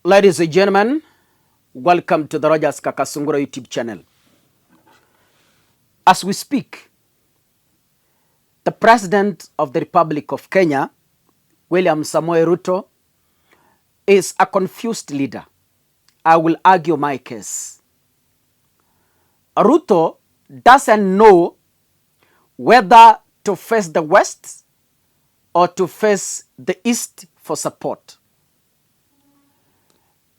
Ladies and gentlemen, welcome to the Rogers Kakasungura YouTube channel. As we speak, the President of the Republic of Kenya, William Samoei Ruto, is a confused leader. I will argue my case. Ruto doesn't know whether to face the West or to face the East for support.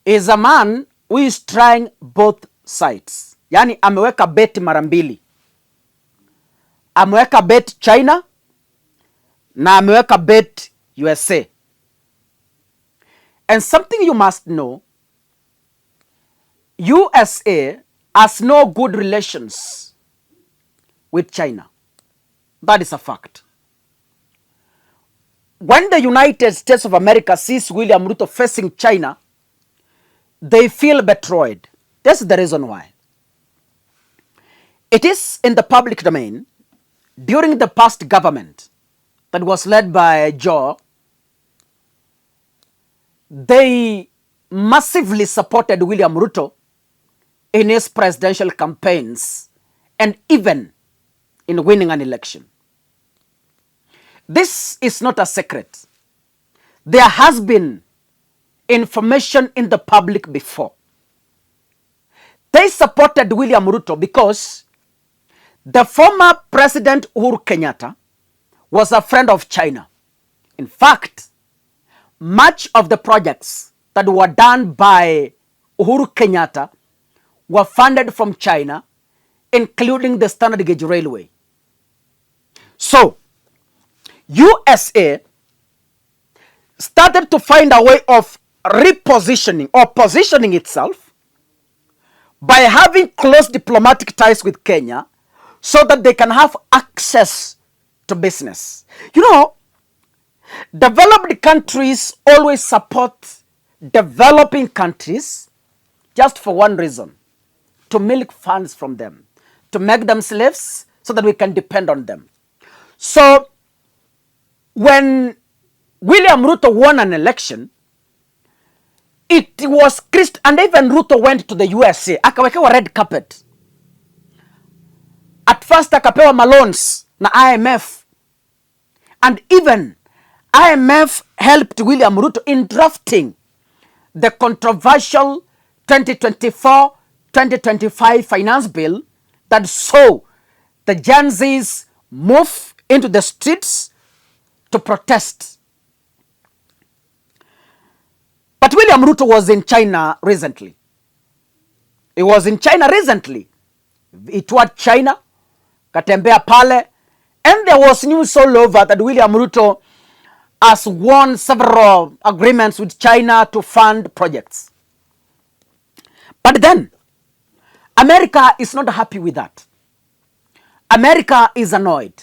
Is a man who is trying both sides. Yani ameweka bet mara mbili. Ameweka bet China na ameweka bet USA. And something you must know, USA has no good relations with China. That is a fact. When the United States of America sees William Ruto facing China, they feel betrayed. That's the reason why. It is in the public domain during the past government that was led by Joe, they massively supported William Ruto in his presidential campaigns and even in winning an election. This is not a secret. There has been information in the public before. They supported William Ruto because the former President Uhuru Kenyatta was a friend of China. In fact, much of the projects that were done by Uhuru Kenyatta were funded from China, including the standard gauge railway. So, USA started to find a way of repositioning or positioning itself by having close diplomatic ties with Kenya so that they can have access to business. You know, developed countries always support developing countries just for one reason: to milk funds from them, to make them slaves so that we can depend on them. So when William Ruto won an election, it was Christ, and even Ruto went to the USA, akawekewa red carpet. At first akapewa maloans na IMF, and even IMF helped William Ruto in drafting the controversial 2024-2025 finance bill that saw the Gen Zs move into the streets to protest. But William Ruto was in China recently. He was in China recently. He toured China, katembea pale, and there was news all over that William Ruto has won several agreements with China to fund projects. But then, America is not happy with that. America is annoyed.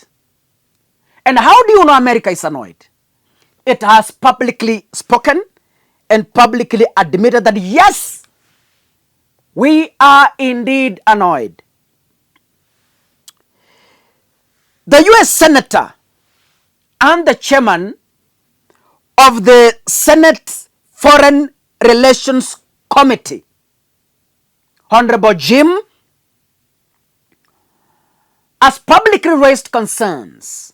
And how do you know America is annoyed? It has publicly spoken and publicly admitted that yes, we are indeed annoyed. The US Senator and the chairman of the Senate Foreign Relations Committee, Honorable Jim, has publicly raised concerns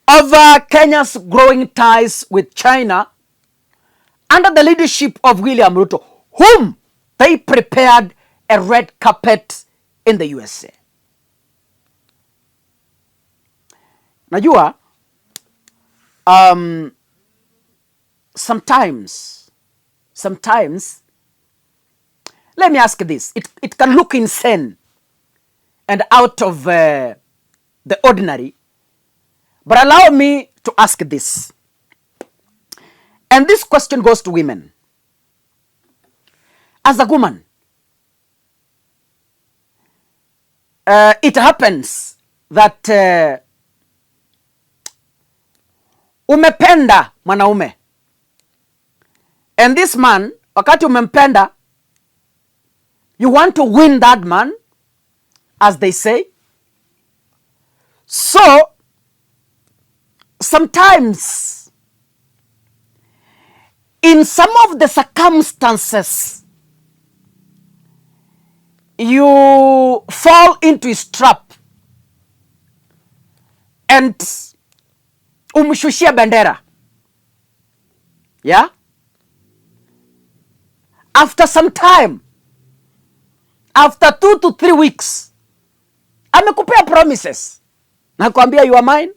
over Kenya's growing ties with China under the leadership of William Ruto, whom they prepared a red carpet in the USA. Najua, sometimes, let me ask this. It can look insane and out of the ordinary, but allow me to ask this. And this question goes to women. As a woman, it happens that umependa mwanaume, and this man, wakati umempenda, you want to win that man, as they say. So sometimes in some of the circumstances, you fall into his trap and umshushia bendera. Yeah? After some time, after 2 to 3 weeks, amekupea promises. Nakwambia you are mine.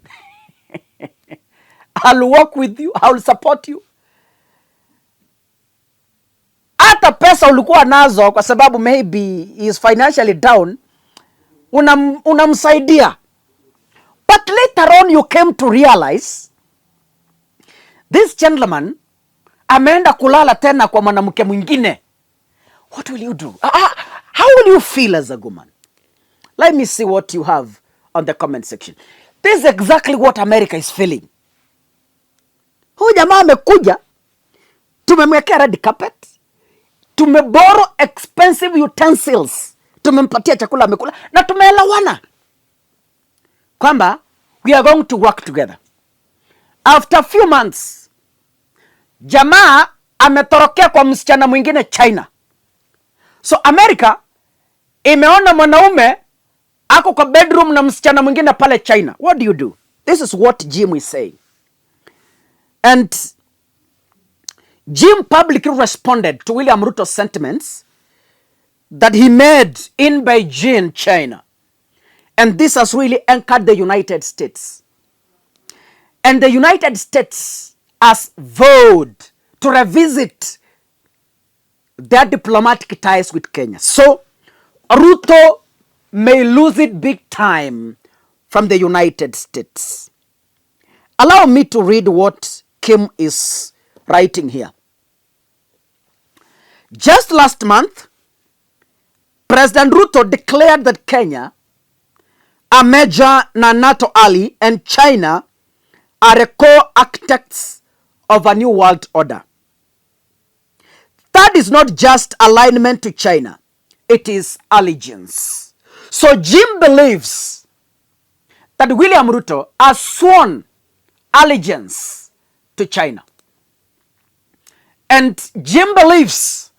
I'll work with you. I'll support you. Hata pesa ulikuwa nazo kwa sababu maybe he is financially down, unamsaidia. But later on you came to realize this gentleman ameenda kulala tena kwa mwanamke mwingine. What will you do? How will you feel as a woman? Let me see what you have on the comment section. This is exactly what America is feeling. Huyu jamaa amekuja, tumemwekea red carpet, tumeboro expensive utensils, tumempatia chakula amekula, na tumeelewana kwamba we are going to work together. After a few months, jamaa ametorokea kwa msichana mwingine China. So America imeona mwanaume ako kwa bedroom na msichana mwingine pale China. What do you do? This is what Jim is saying. And Jim publicly responded to William Ruto's sentiments that he made in Beijing, China. And this has really anchored the United States. And the United States has vowed to revisit their diplomatic ties with Kenya. So Ruto may lose it big time from the United States. Allow me to read what Kim is writing here. Just last month, President Ruto declared that Kenya, a major NATO ally, and China are co-architects of a new world order. That is not just alignment to China, it is allegiance. So Jim believes that William Ruto has sworn allegiance to China. And Jim believes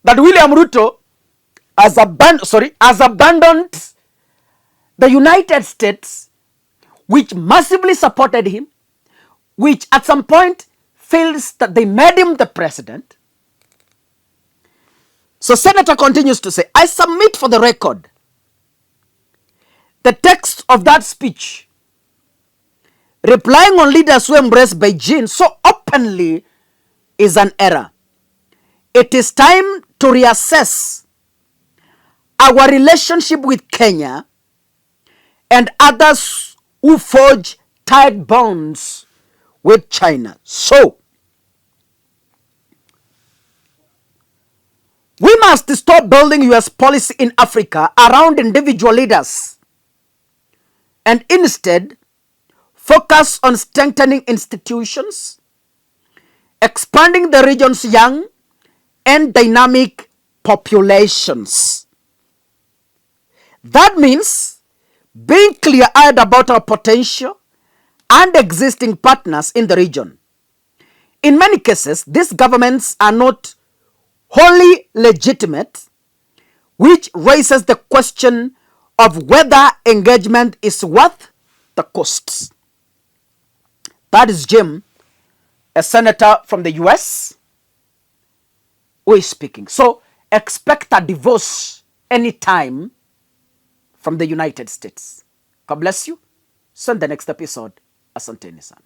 that William Ruto has abandoned the United States, which massively supported him, which at some point feels that they made him the president. So Senator continues to say, I submit for the record the text of that speech, replying on leaders who embrace Beijing so openly is an error. It is time to reassess our relationship with Kenya and others who forge tight bonds with China. So, we must stop building US policy in Africa around individual leaders and instead focus on strengthening institutions, expanding the region's young and dynamic populations. That means being clear-eyed about our potential and existing partners in the region. In many cases, these governments are not wholly legitimate, which raises the question of whether engagement is worth the costs. That is Jim, a senator from the US, who is speaking. So expect a divorce anytime from the United States. God bless you. See you in the next episode. Asanteni sana.